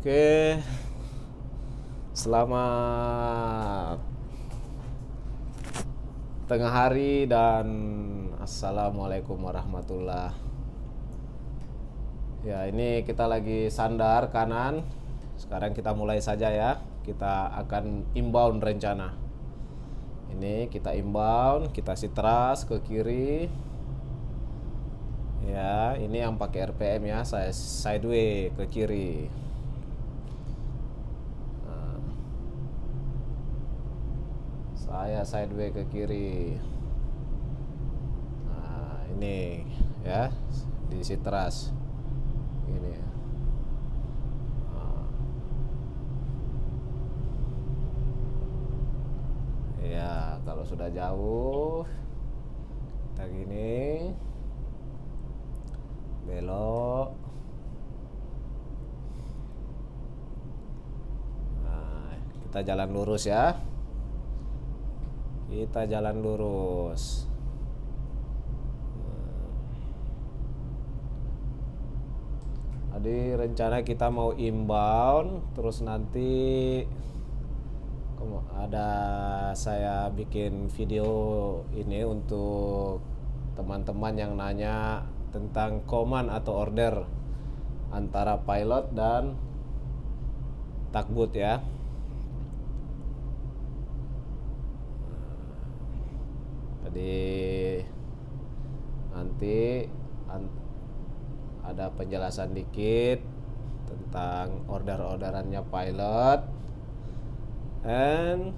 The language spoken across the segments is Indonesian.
Oke, selamat tengah hari dan assalamualaikum warahmatullah. Ya, ini kita lagi sandar kanan. Sekarang kita mulai saja ya. Kita akan inbound rencana. Ini kita inbound, kita sitras ke kiri. Ya, ini yang pakai RPM ya, saya sideway ke kiri. Saya sideway ke kiri. Nah, ini ya di sitras ini. Ya, kalau sudah jauh kita gini belok. Nah, kita jalan lurus ya. Kita jalan lurus. Tadi rencana kita mau inbound, terus nanti ada saya bikin video ini untuk teman-teman yang nanya tentang command atau order antara pilot dan takbut ya. Jadi nanti ada penjelasan dikit tentang orderannya pilot and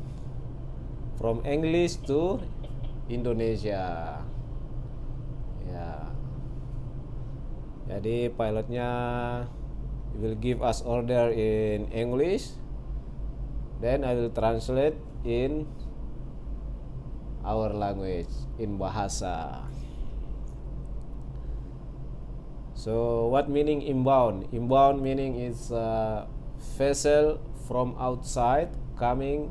from English to Indonesia. Ya. Jadi pilotnya will give us order in English, then I will translate in our language, in bahasa. So what meaning inbound? Inbound meaning is a vessel from outside coming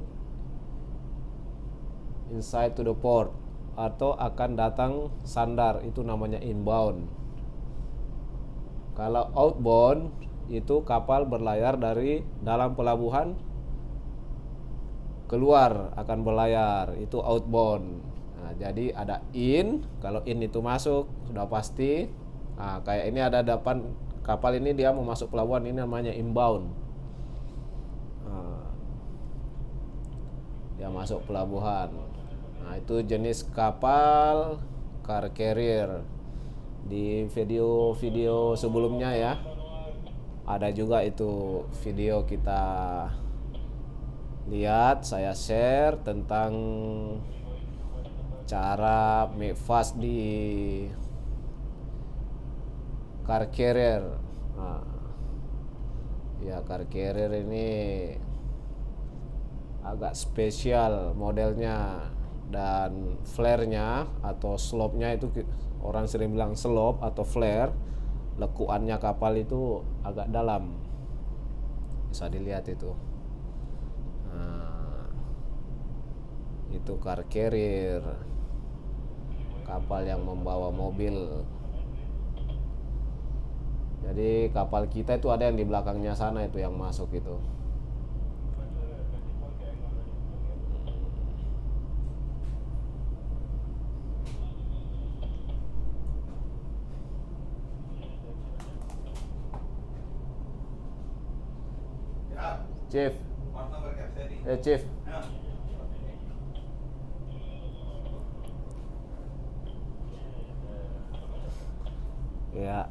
inside to the port, atau akan datang sandar, itu namanya inbound. Kalau outbound itu kapal berlayar dari dalam pelabuhan keluar akan berlayar, itu outbound. Nah, jadi ada in, kalau in itu masuk sudah pasti. Nah, kayak ini ada depan kapal ini dia mau masuk pelabuhan, ini namanya inbound. Nah, dia masuk pelabuhan. Nah, itu jenis kapal car carrier. Di video sebelumnya ya, ada juga itu video kita lihat, saya share tentang cara make fast di car carrier. Nah, ya car carrier ini agak spesial modelnya, dan flare-nya atau slope-nya itu orang sering bilang slope atau flare. Lekuannya kapal itu agak dalam, bisa dilihat itu. Nah, itu car carrier, kapal yang membawa mobil. Jadi kapal kita itu ada yang di belakangnya sana itu yang masuk itu. Chief. Chief. Ya.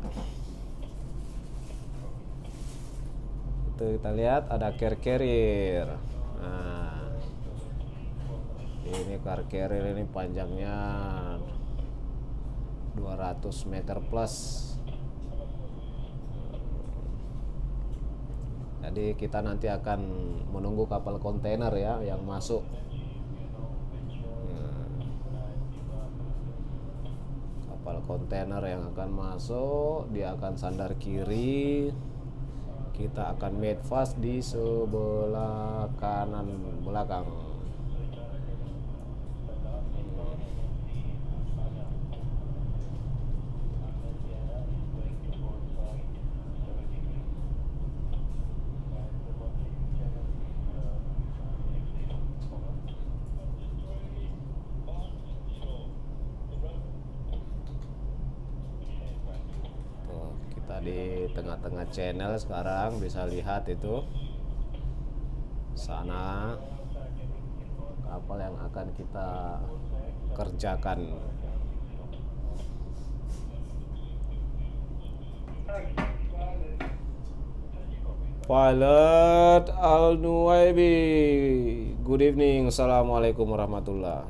Itu kita lihat ada car carrier. Nah, ini car carrier ini panjangnya 200 meter plus. Jadi kita nanti akan menunggu kapal kontainer ya yang masuk. Kapal kontainer yang akan masuk, dia akan sandar kiri. Kita akan made fast di sebelah kanan belakang. tengah-tengah channel sekarang, bisa lihat itu sana kapal yang akan kita kerjakan. Pilot Al-Nuwaibi, good evening. Assalamualaikum warahmatullah.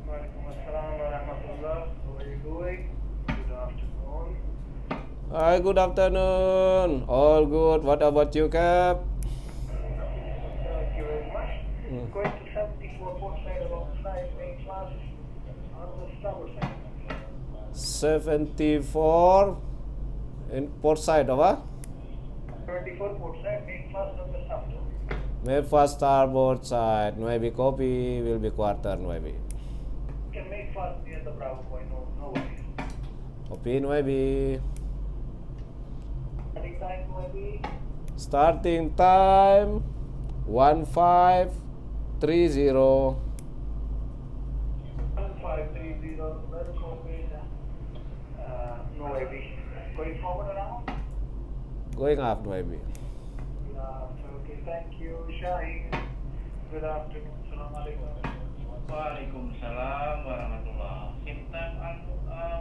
Waalaikumsalam warahmatullah. How are you doing? Good afternoon. Hi, good afternoon. All good. What about you, Cap? Thank you very much. Going to 74 port side alongside main class on the starboard side. 74 in port side, apa? 74 port side, main class on the starboard. Made starboard side. Nuwaibi copy, will be quarter Nuwaibi. You can make fast near the Bravo boy, no worries. Copy Nuwaibi. Starting time maybe Starting time 1530. 1530. Well copied. No heavy. Going forward around? Going up Nuwaibi. Okay, thank you. Shaheen. Good afternoon. Assalamualaikum. Waalaikumsalam warahmatullah. Simpan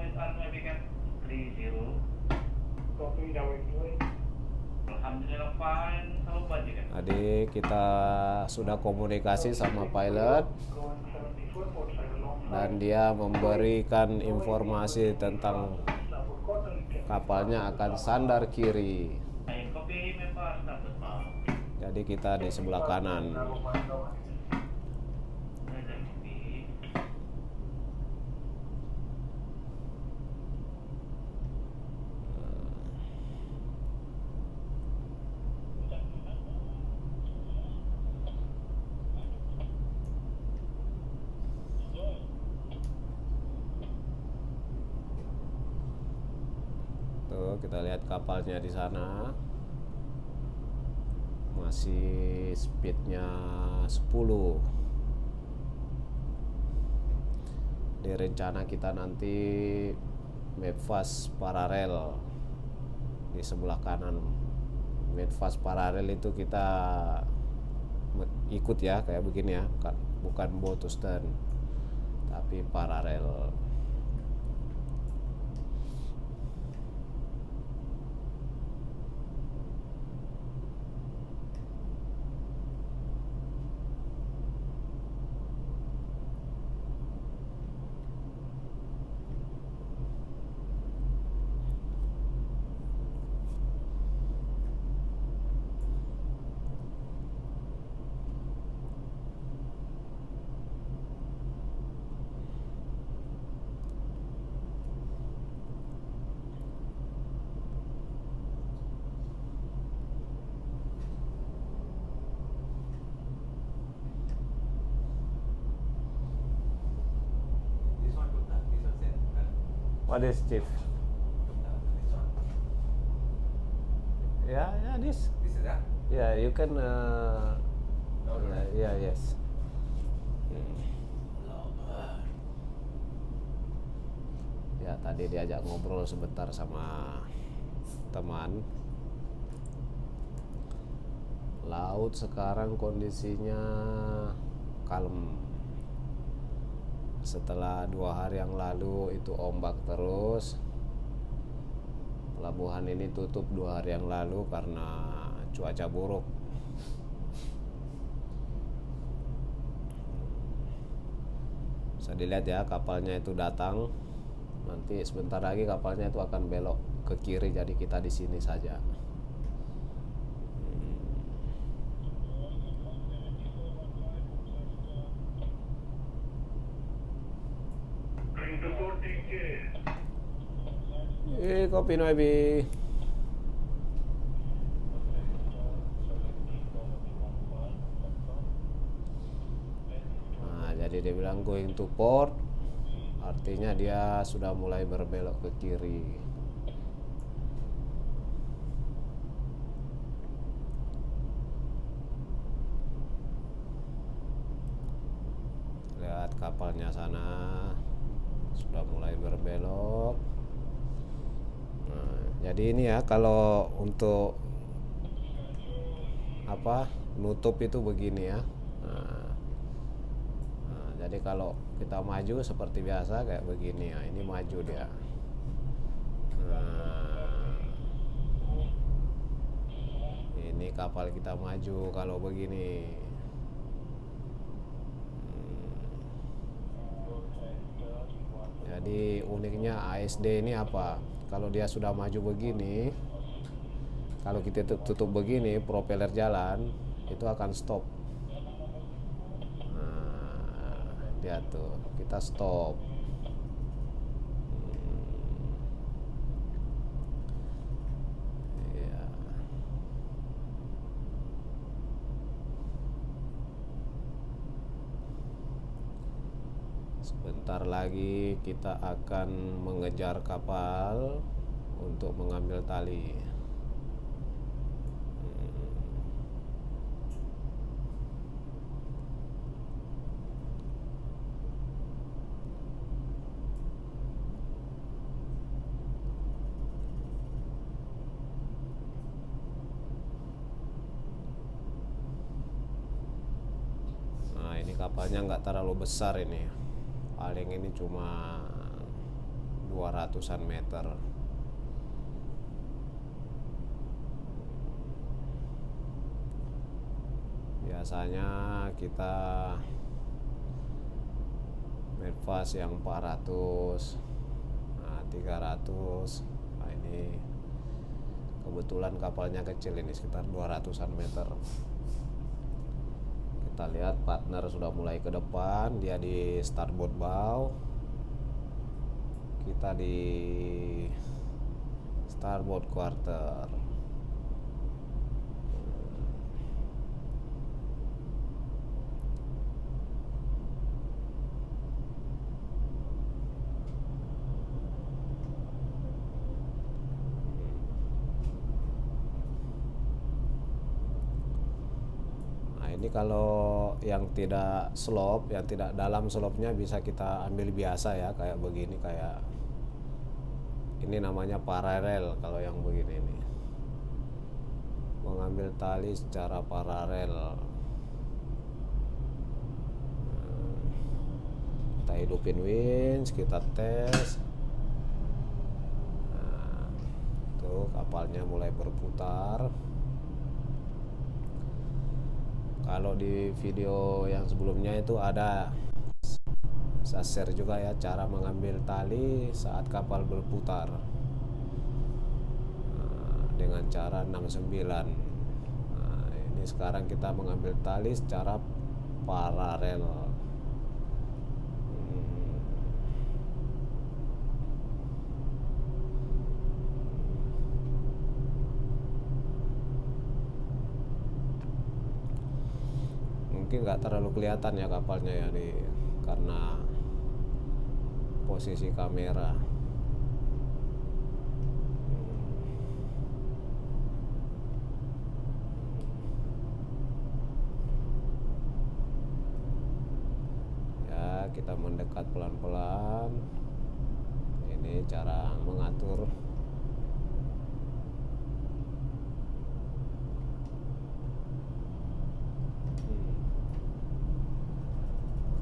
with Nuwaibi kan 30. Copy, how are you doing? Alhamdulillah fine. Selalu baca kan? Tadi kita sudah komunikasi sama pilot Going 74 port side alongside. dan dia memberikan informasi tentang Starboard quarter, you can kapalnya akan sandar kiri. Ayo kopi memang dapat pak. Jadi kita di sebelah kanan. Bravo boy, no worries. Ada kopi. Tuh, kita lihat kapalnya di sana. Masih speednya 10. Di rencana kita nanti made fast paralel di sebelah kanan. Made fast paralel itu kita ikut ya, kayak begini ya, bukan bow to stern tapi paralel. What is chief? Yeah, this. This is that? Yeah, you can. Okay. Yeah, yes. Ya, tadi diajak ngobrol sebentar sama teman. Laut sekarang kondisinya kalem. Setelah 2 hari yang lalu itu ombak terus. Pelabuhan ini tutup 2 hari yang lalu karena cuaca buruk. Bisa dilihat ya, kapalnya itu datang. Nanti sebentar lagi kapalnya itu akan belok ke kiri, jadi kita di sini saja. Kopi Nuwaibi. Nah, jadi dia bilang going to port, artinya dia sudah mulai berbelok ke kiri. Lihat kapalnya sana sudah mulai berbelok. Nah, Jadi ini ya, kalau untuk apa nutup itu begini ya. Nah, jadi kalau kita maju seperti biasa kayak begini ya, ini maju dia. Nah, ini kapal kita maju kalau begini. Jadi uniknya ASD ini apa? Kalau dia sudah maju begini, kalau kita tutup begini, propeller jalan itu akan stop. Nah, dia tuh kita stop. Iya. Sebentar lagi kita akan mengejar kapal untuk mengambil tali. Nah, ini kapalnya nggak terlalu besar ini. Paling ini cuma 200-an meter. Biasanya kita medfast yang 400, nah 300. Nah, ini kebetulan kapalnya kecil, ini sekitar 200-an meter. Kita lihat partner sudah mulai ke depan, dia di starboard bow, kita di starboard quarter. Ini kalau yang tidak slope, yang tidak dalam slope-nya bisa kita ambil biasa ya, kayak begini, kayak ini namanya paralel. Kalau yang begini ini mengambil tali secara paralel. Kita hidupin winch, kita tes. Nah, tuh kapalnya mulai berputar. Kalau di video yang sebelumnya itu ada saya share juga ya cara mengambil tali saat kapal berputar dengan cara 69. Nah, ini sekarang kita mengambil tali secara paralel. Mungkin nggak terlalu kelihatan ya kapalnya ya karena posisi kamera. Ya, kita mendekat pelan-pelan. Ini cara mengatur.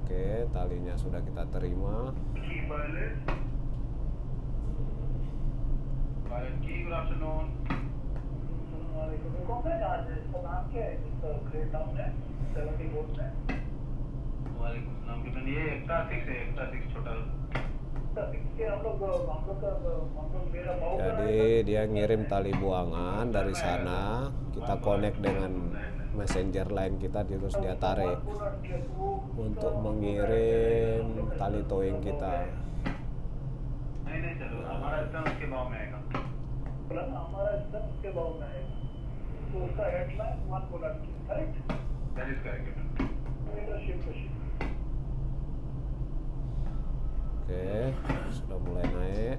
Oke, talinya sudah kita terima. Pilot Key, good afternoon. कौन सा जहाज है? इसका नाम क्या है? जिसका great town है 70 बोट में। वालेकुम सलाम कैप्टन, ये एक्टा 6 है, एक्टा 6 छोटा। Jadi dia ngirim tali buangan dari sana, kita connect dengan messenger line kita, terus dia tarik untuk mengirim tali towing kita. नहीं नहीं चलो, हमारा स्टैंड उसके भाव में आएगा। हमारा स्टैंड उसके भाव में आएगा, तो उसका हेडलाइन 1 बुलेट की, correct? That is correct, Captain. Leadership ship. Oke, sudah mulai naik.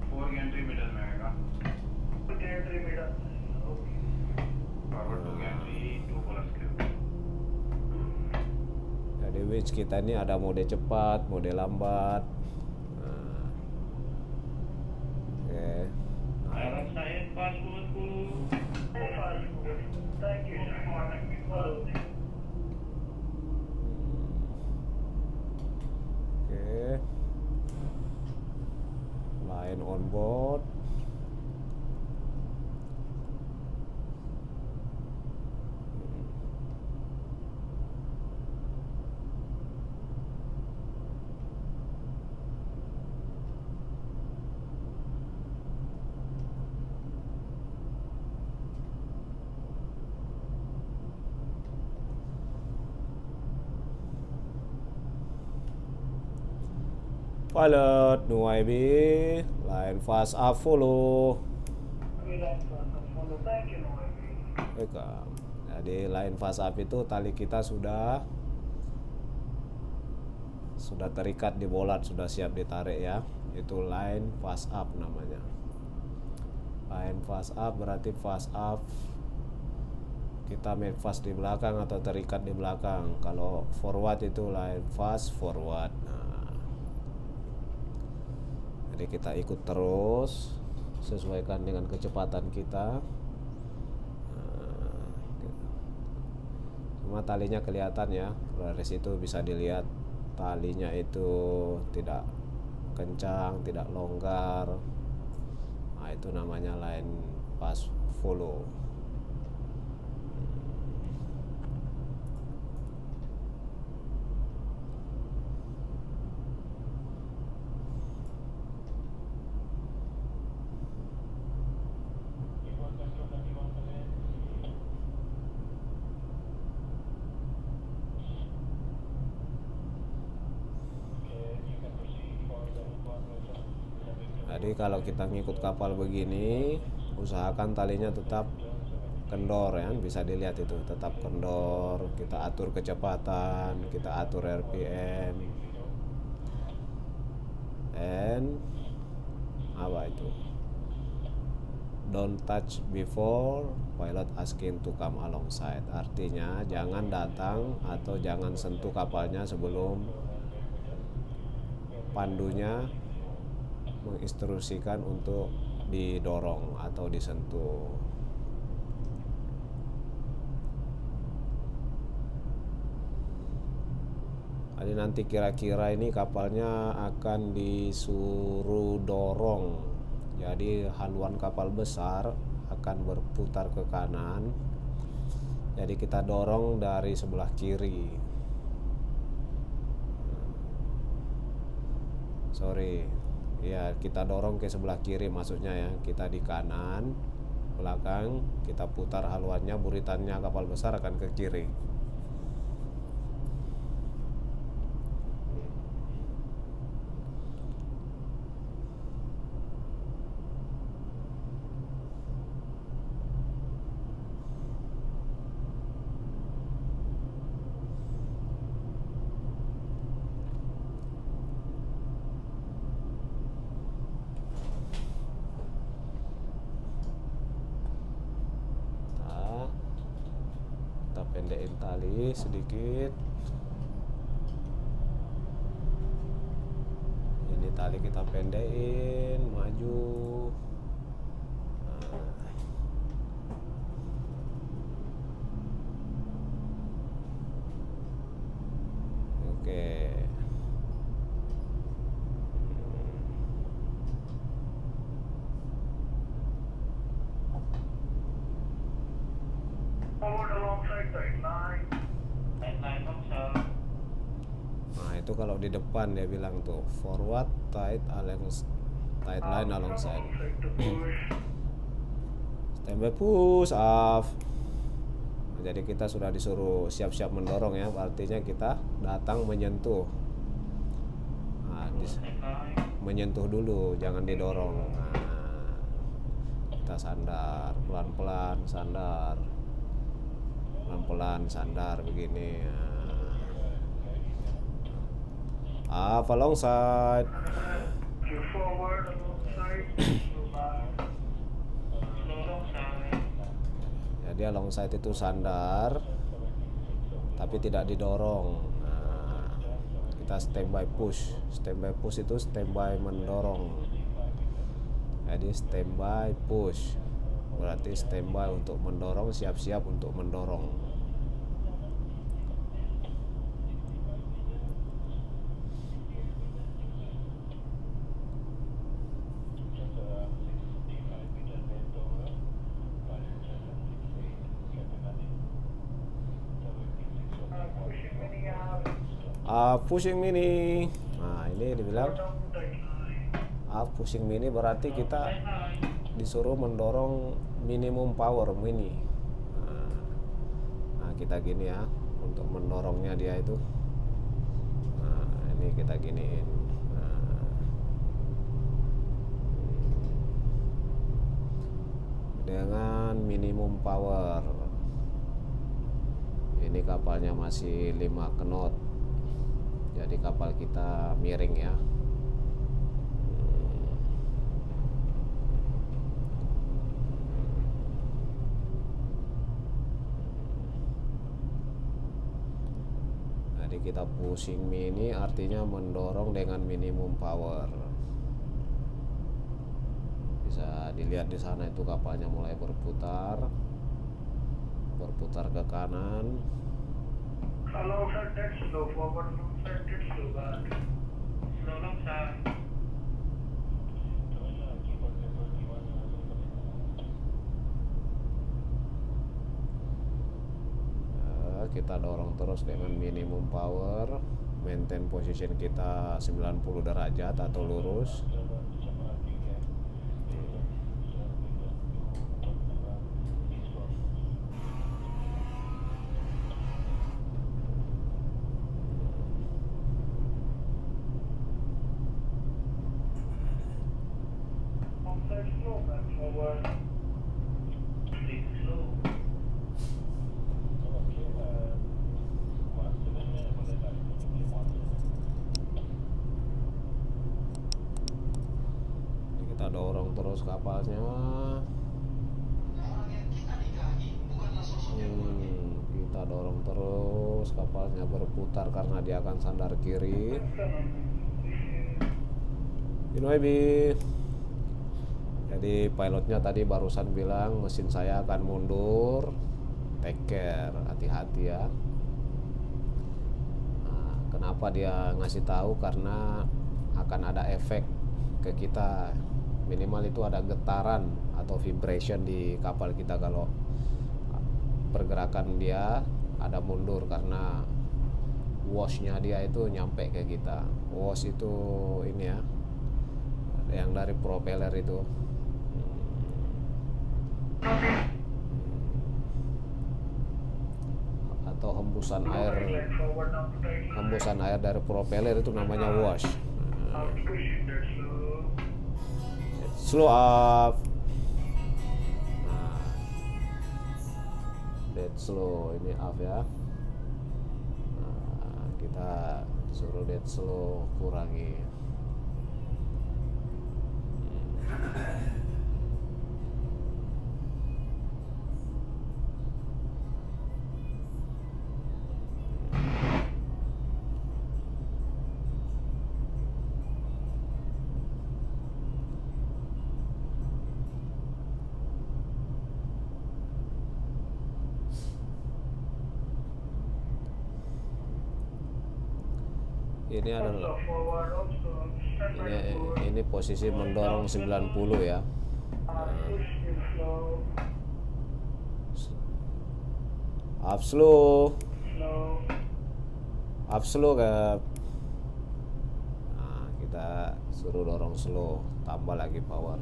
4 gantry meter में आएगा। Gantry meter. ओके। Forward 2 gantry, 2 plus scale. Jadi winch kita ini ada mode cepat, mode lambat. Nah, Oke. Line on board. Pilot, no IB, line fast up follow. Thank you, Noemi. Oke. Jadi line fast up itu tali kita sudah terikat di bolat, sudah siap ditarik ya. Itu line fast up namanya. Line fast up berarti fast up kita make fast di belakang atau terikat di belakang. Kalau forward itu line fast forward. Jadi kita ikut terus, sesuaikan dengan kecepatan kita. Cuma talinya kelihatan ya, dari situ bisa dilihat talinya itu tidak kencang, tidak longgar. Nah, itu namanya line fast follow. Jadi kalau kita ngikut kapal begini, usahakan talinya tetap kendor ya, bisa dilihat itu tetap kendor. Kita atur kecepatan, kita atur RPM, and apa itu? Don't touch before pilot asking to come alongside. Artinya jangan datang atau jangan sentuh kapalnya sebelum pandunya menginstruksikan untuk didorong atau disentuh. Jadi nanti kira-kira ini kapalnya akan disuruh dorong. Jadi haluan kapal besar akan berputar ke kanan. Jadi kita dorong dari sebelah kiri. Ya, kita dorong ke sebelah kiri maksudnya ya. Kita di kanan, belakang, kita putar haluannya, buritannya kapal besar akan ke kiri. Pendekin tali sedikit. Ini tali kita pendekin, maju. Oke. Forward alongside tight line. Nah, itu kalau di depan dia bilang tuh forward tight line alongside. Standby push off. Nah, jadi kita sudah disuruh siap-siap mendorong ya, artinya kita datang menyentuh. Nah, menyentuh dulu, jangan didorong. Nah, kita sandar pelan-pelan, sandar pelan-pelan, sandar begini. Up alongside. Forward alongside. Jadi alongside itu sandar, tapi tidak didorong. Nah, kita standby push. Standby push itu standby mendorong. Jadi standby push berarti standby untuk mendorong, siap-siap untuk mendorong. Pushing mini. Nah, ini dibilang pushing mini berarti kita disuruh mendorong minimum power mini. Nah, kita gini ya untuk mendorongnya dia itu. Nah, ini kita giniin. Dengan minimum power. Ini kapalnya masih 5 knot. Jadi kapal kita miring ya. Jadi kita pushing mini artinya mendorong dengan minimum power. Bisa dilihat di sana itu kapalnya mulai berputar ke kanan. Kalau dead slow forward, dead slow back. Slow long side. Kita dorong terus dengan minimum power, maintain position kita 90 derajat atau lurus. Dead slow back forward. Stick slow. Kita dorong terus kapalnya. Kita dorong terus kapalnya berputar karena dia akan sandar kiri. Inoebi. Jadi pilotnya tadi barusan bilang mesin saya akan mundur. Take care, hati-hati ya. Nah, kenapa dia ngasih tahu? Karena akan ada efek ke kita. Minimal itu ada getaran atau vibration di kapal kita kalau pergerakan dia ada mundur karena washnya dia itu nyampe ke kita. Wash itu ini ya, yang dari propeller itu. Atau hembusan air dari propeller itu namanya wash. Slow up. Nah, dead slow, ini up ya. Nah, kita suruh dead slow kurangi. Ini adalah ini posisi mendorong 90 ya. Up slow ke. Nah, kita suruh dorong slow, tambah lagi power.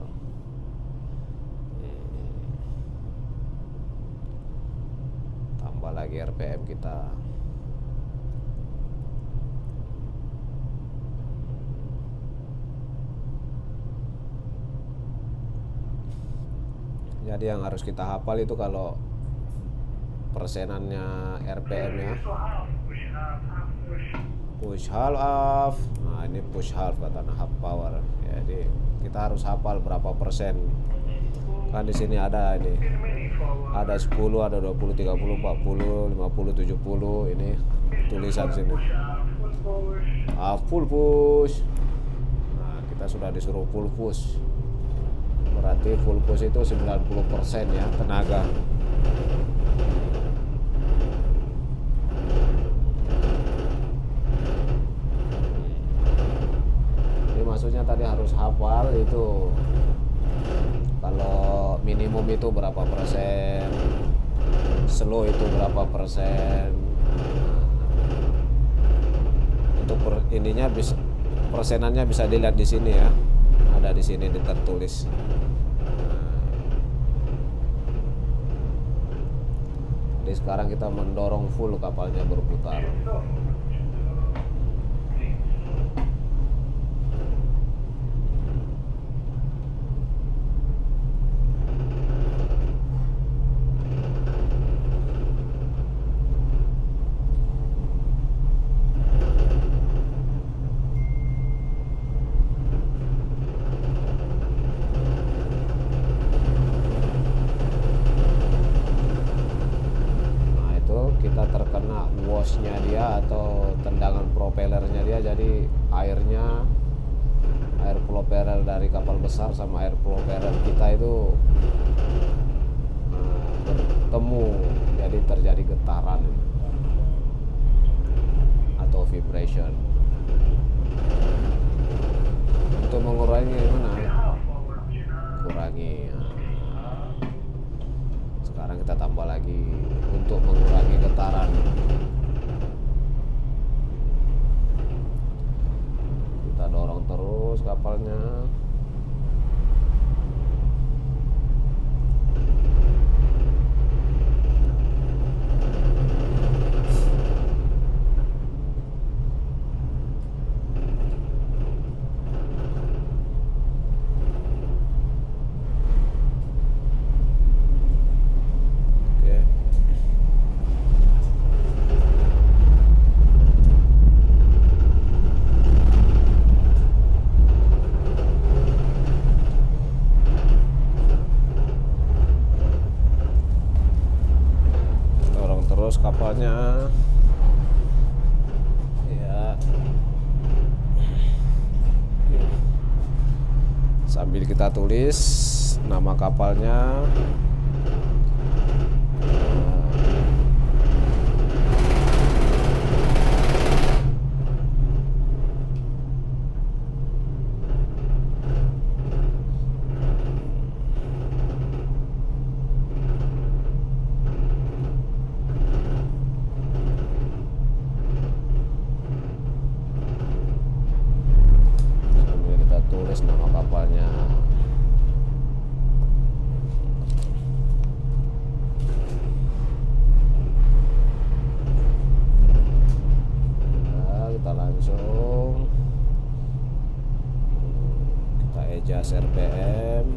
Tambah lagi RPM kita. Jadi yang harus kita hafal itu kalau persenannya RPM ya. Push half off. Nah, ini push half katanya half power. Jadi kita harus hafal berapa persen. Kan di sini ada ini. Ada 10, ada 20, 30, 40, 50, 70. Ini tulisan sini. Full push. Nah, kita sudah disuruh full push. Berarti full push itu 90% ya tenaga. Ini maksudnya tadi harus hafal itu kalau minimum itu berapa persen, slow itu berapa persen. untuk ininya bisa, persenannya bisa dilihat di sini ya, ada di sini tertulis. Jadi sekarang kita mendorong full kapalnya berputar. Kita terkena washnya dia atau tendangan propellernya dia, jadi air propeller dari kapal besar sama air propeller kita itu bertemu, jadi terjadi getaran atau vibration. Untuk mengurangi gimana? Kurangi. Sekarang kita tambah lagi untuk mengurangi getaran. Kita dorong terus kapalnya. Terus kapalnya ya, sambil kita tulis nama kapalnya. Tulis nama kapalnya. Nah, kita langsung kita adjust RPM.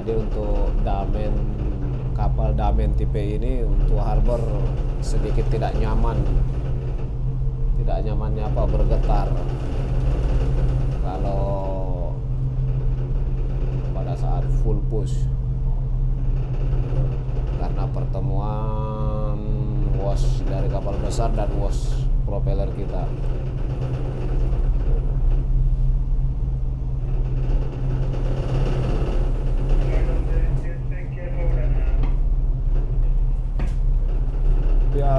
Jadi untuk kapal Damen tipe ini untuk harbor sedikit tidak nyaman. Tidak nyamannya apa? Bergetar. Kalau pada saat full push. Karena pertemuan wash dari kapal besar dan wash propeller kita. Ya,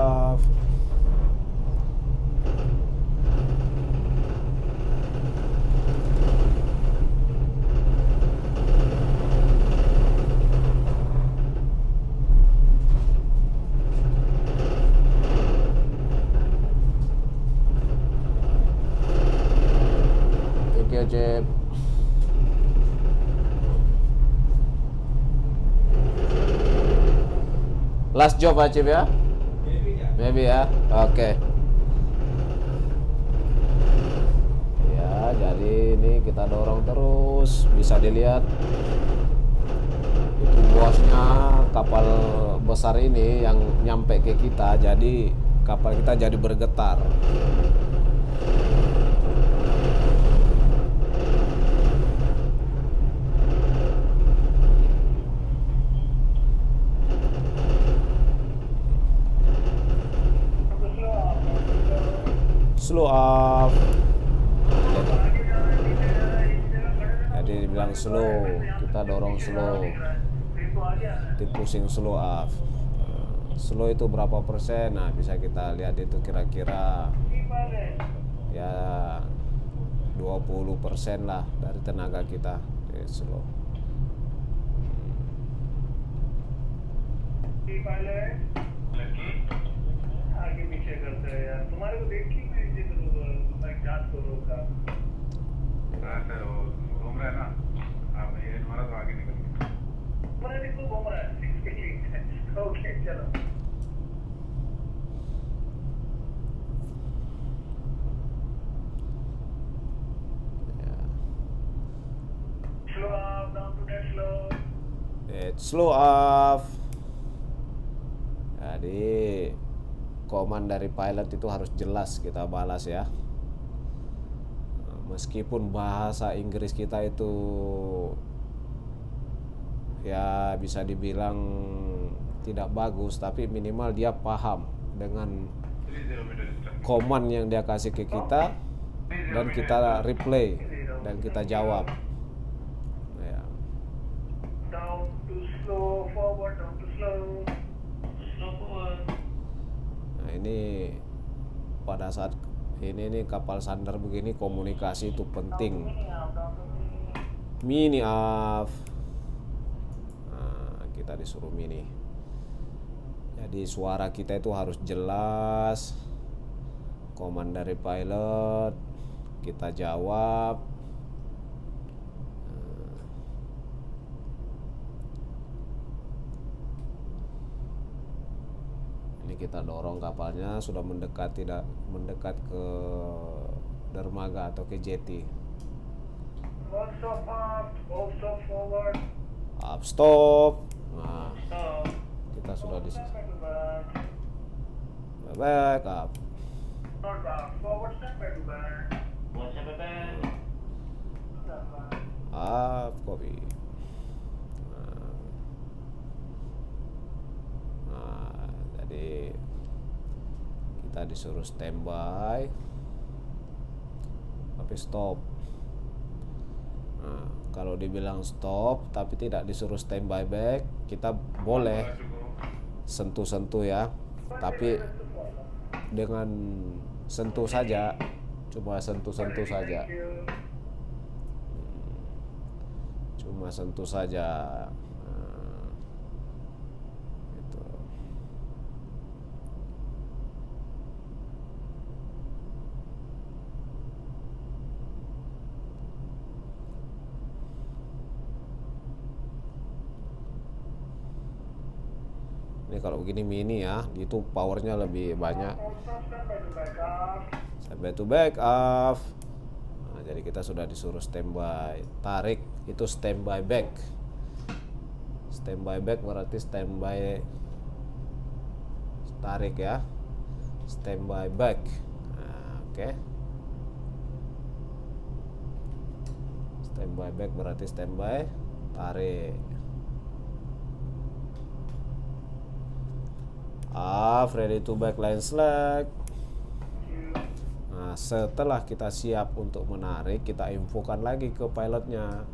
thank you, Jeb. Last job aja ya. Maybe ya, oke. Ya, jadi ini kita dorong terus, bisa dilihat itu washnya kapal besar ini yang nyampe ke kita, jadi kapal kita jadi bergetar. Slow up. tadi dibilang slow, kita dorong slow, nanti pusing slow up. Slow itu berapa persen? Nah, bisa kita lihat itu kira-kira ya 20% lah dari tenaga kita slow. लड़की आगे पीछे करते हैं यार तुम्हारे को देख के मैं ये मैं जांच करूँ का ऐसे वो घूम रहा है ना अब ये तुम्हारा तो आगे निकल गया तुम्हारा देखो घूम रहा है ओके चलो slow up down to that slow Slow up. Jadi koman dari pilot itu harus jelas kita balas ya. Meskipun bahasa Inggris kita itu ya bisa dibilang tidak bagus, tapi minimal dia paham dengan 30 meter step koman yang dia kasih ke kita dan kita replay dan kita jawab. Ya. down to slow forward down to slow forward Nah, ini pada saat ini nih kapal sandar begini komunikasi itu penting. down to Mini off. Nah, kita disuruh mini. Jadi suara kita itu harus jelas. Koman dari pilot kita jawab. Ini kita dorong kapalnya sudah mendekat ke dermaga atau ke jeti. one stop up one stop forward Up stop. Nah, stop kita sudah di step back to back back up. not back forward step back to back one step back step back Up copy. Nah, jadi kita disuruh standby tapi stop. Nah, kalau dibilang stop tapi tidak disuruh standby back, kita boleh sentuh-sentuh ya, tapi dengan sentuh saja, cuma sentuh-sentuh saja, cuma sentuh saja. Nah, gitu. Ini kalau begini mini ya, itu powernya lebih banyak. Standby to back off. Nah, jadi kita sudah disuruh standby. Tarik itu standby back. Standby back berarti standby tarik ya. Standby back. Nah, oke. Standby back berarti standby tarik. Off, ready to back line slack. Nah, setelah kita siap untuk menarik, kita infokan lagi ke pilotnya.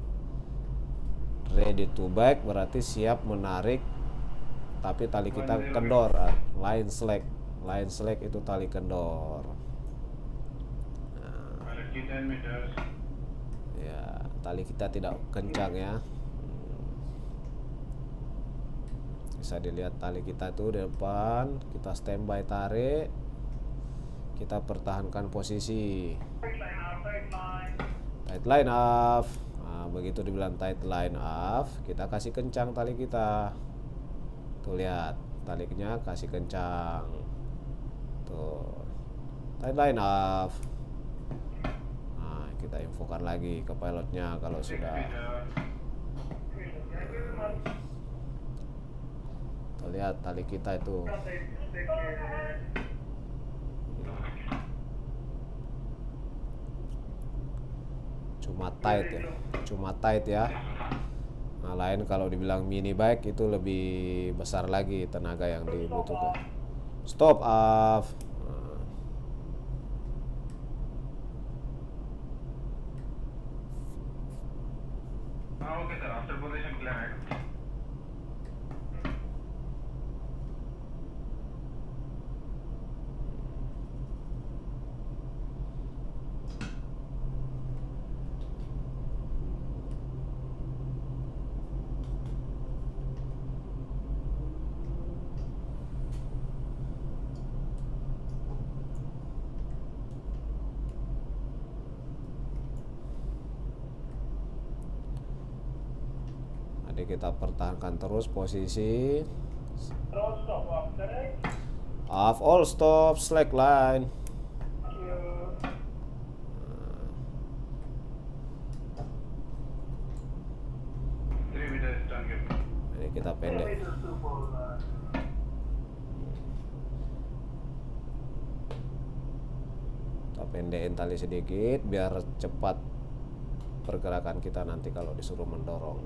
Ready to back berarti siap menarik, tapi tali kita kendor. Line slack. Line slack itu tali kendor. Nah, लड़की 10 meters ya, tali kita tidak kencang ya. Bisa dilihat tali kita tuh di depan, kita standby tarik, kita pertahankan posisi tight line off. Nah, begitu dibilang tight line off, kita kasih kencang tali kita. Tuh lihat, talinya kasih kencang. Tuh, tight line off. Nah, kita infokan lagi ke pilotnya kalau sudah. Tuh lihat tali kita itu. Cuma tight ya. Nah, lain kalau dibilang mini bike itu lebih besar lagi tenaga yang dibutuhkan. Stop off. Nah. Okay sir after position clear है Jadi kita pertahankan terus posisi. Roll stop off, correct? Off all stop, slack line. Thank you. Three meter turn के Ini kita pendek. Meters to full, Kita pendekin tali sedikit biar cepat pergerakan kita nanti kalau disuruh mendorong.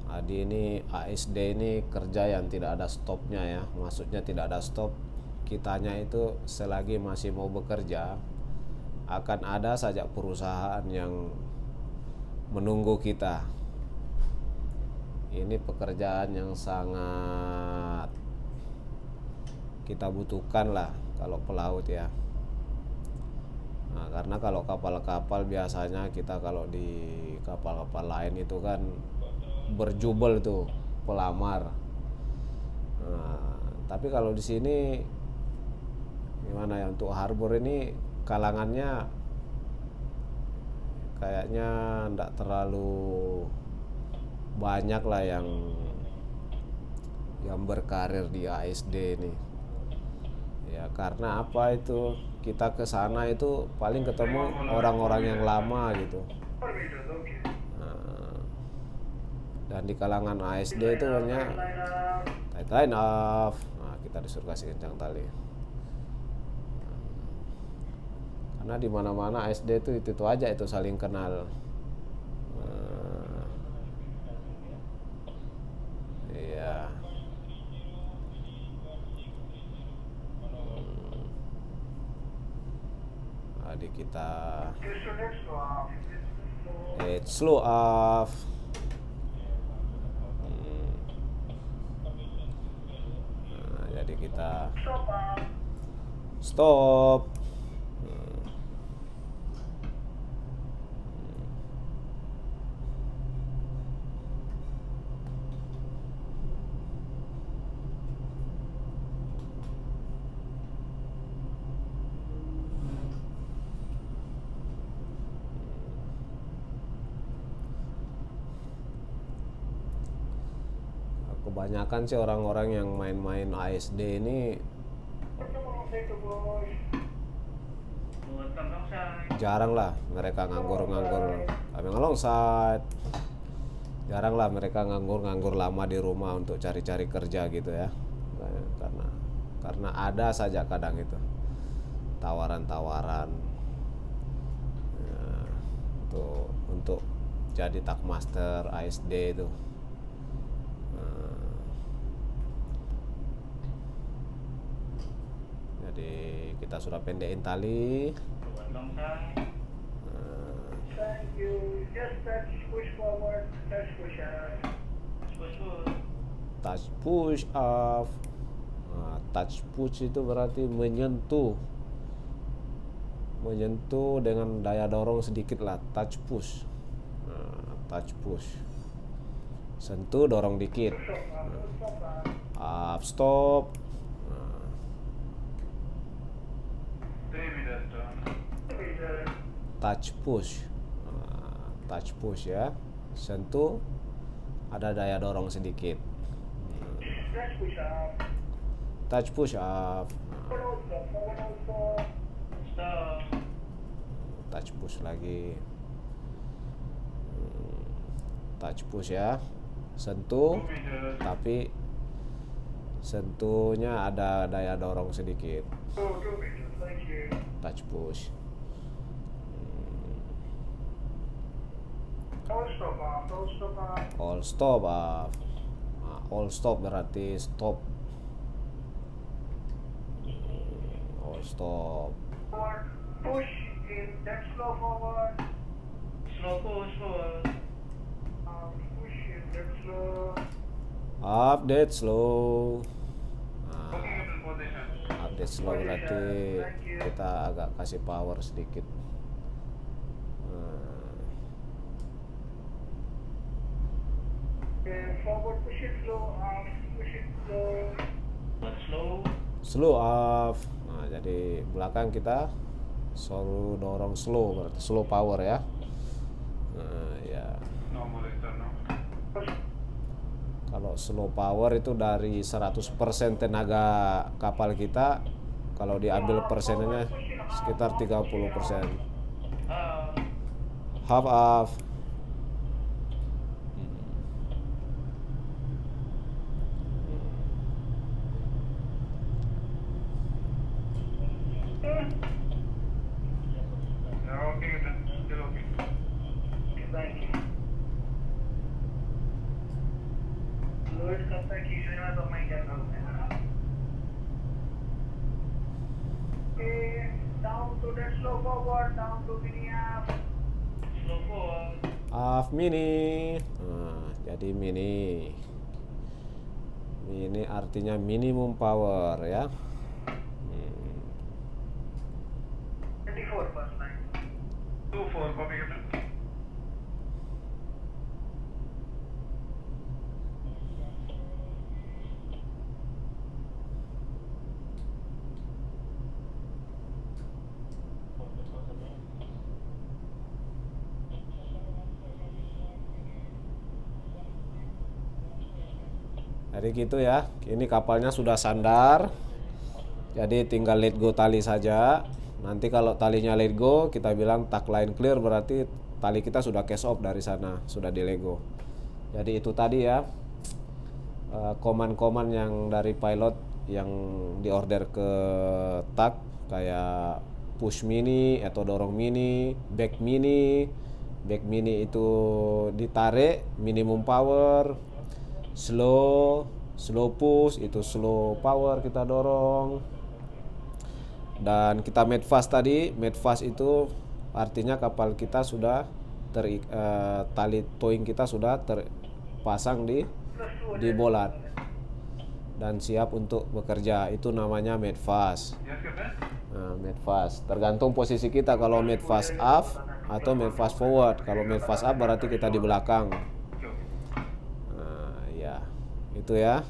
Adi ini ASD ini kerja yang tidak ada stopnya ya, maksudnya tidak ada stop. Kitanya itu selagi masih mau bekerja akan ada saja perusahaan yang menunggu kita. Ini pekerjaan yang sangat kita butuhkan lah kalau pelaut ya. Nah, karena kalau kapal-kapal biasanya kita kalau di kapal-kapal lain itu kan berjubel tuh pelamar. Nah, tapi kalau di sini gimana ya, untuk harbor ini kalangannya kayaknya enggak terlalu banyak lah yang berkarir di ASD ini. Ya karena apa itu, kita ke sana itu paling ketemu orang-orang yang lama gitu. 4 meters, okay. Dan di kalangan ASD itu hanya Line up. tight line off. Nah, kita disuruh kasih kencang tali. Karena di mana-mana ASD itu aja itu saling kenal. Iya. Adik kita Just next to off. it's slow off. Nah, jadi kita Stop off. stop. Kebanyakan sih orang-orang yang main-main ASD ini jarang lah mereka nganggur-nganggur. Kami alongside. Jarang lah mereka nganggur-nganggur lama di rumah untuk cari-cari kerja gitu ya. Karena ada saja kadang itu tawaran-tawaran ya, untuk jadi takmaster ASD itu. Jadi kita sudah pendekin tali. Thank you. Just touch, push forward, touch, push out. Touch push off. Nah, touch push itu berarti menyentuh dengan daya dorong sedikit lah, touch push. Nah, touch push, sentuh dorong dikit. Up stop. Nah, 3 meters turn touch push. Nah, touch push ya, sentuh ada daya dorong sedikit. Touch, push out. Touch push up. Forward also. Touch push lagi. touch push ya, sentuh 2 meters. tapi sentuhnya ada daya dorong sedikit. 2 meters, thank you. Touch push. All stop off, all stop off. All stop off. Nah, all stop berarti stop. All stop. Forward, push in, then slow forward. Slow push forward. Push in, then slow. Update slow. Nah, Working in position. update slow berarti kita agak kasih power sedikit. Nah, Okay, forward, push it slow, push it slow. Slow. slow off. Nah, jadi belakang kita suruh dorong slow, berarti slow power ya. Nah, ya. No more return, no. Kalau slow power itu dari 100% tenaga kapal kita, kalau diambil persennya sekitar 30%. Half off. Yeah, okay, then. Still okay. Thank you. Good, कब तक खींचने में तो मैं क्या करूँ? Okay, down to that slow forward, down to mini half. Slow forward. Half mini. Nah, jadi mini. Mini artinya minimum power ya. 24 first line. 2-4, copy, Captain. Jadi gitu ya. Ini kapalnya sudah sandar. Jadi tinggal let go tali saja. Nanti kalau talinya let go, kita bilang tack line clear, berarti tali kita sudah cast off dari sana, sudah di let go. Jadi itu tadi ya, koman-koman yang dari pilot yang diorder ke tack, kayak push mini atau dorong mini, back mini. Back mini itu ditarik, minimum power. Slow push itu slow power kita dorong. Dan kita made fast tadi, made fast itu artinya kapal kita sudah tali towing kita sudah terpasang di bolat dan siap untuk bekerja. Itu namanya made fast. Yes, Captain. Nah, made fast tergantung posisi kita, kalau made fast up atau made fast forward. Kalau made fast up berarti kita di belakang. Nah, ya itu ya.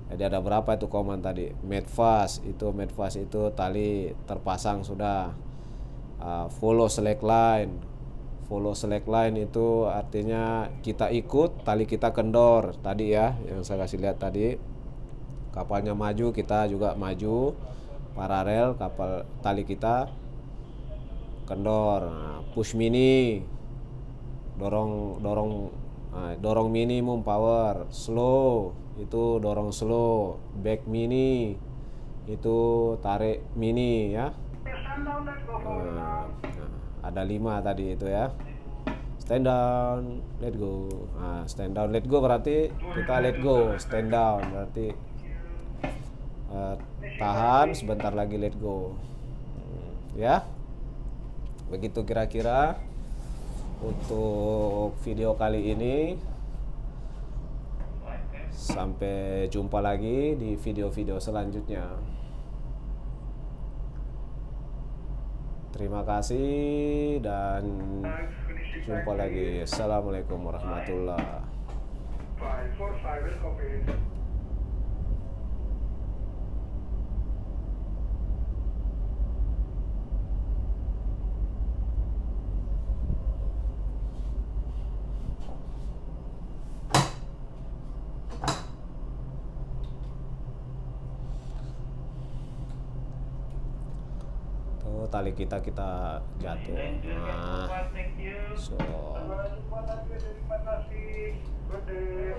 Jadi ada berapa itu koman tadi? Made fast itu tali terpasang sudah. Follow slack line. Follow slack line itu artinya kita ikut, tali kita kendor tadi ya, yang saya kasih lihat tadi. Kapalnya maju, kita juga maju paralel, kapal tali kita kendor. Nah, push mini dorong minimum power. Slow itu dorong slow. Back mini itu tarik mini ya. Stand down, let's go forward now. Ada 5 tadi itu ya. Stand down, let go. Nah, stand down, let go berarti kita let go. Stand down berarti tahan, sebentar lagi let go. Ya, begitu kira-kira untuk video kali ini. Sampai jumpa lagi di video-video selanjutnya. Terima kasih dan jumpa lagi. Assalamualaikum warahmatullahi. 545 will copy. tali kita jatuh. Thank you, Nah, thank you. so Sampai jumpa lagi, terima kasih. Good day.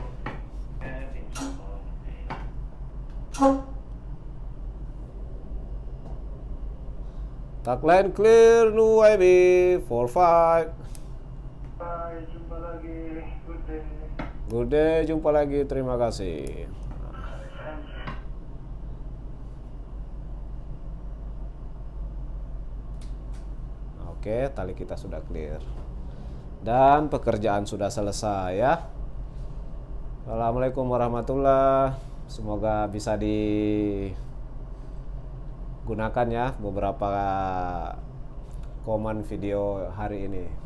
tuck line clear, new IB 45. Bye, jumpa lagi. Good day. Good day, jumpa lagi. Terima kasih. Oke, tali kita sudah clear. Dan pekerjaan sudah selesai ya. Assalamualaikum warahmatullahi. Semoga bisa digunakan ya beberapa komen video hari ini.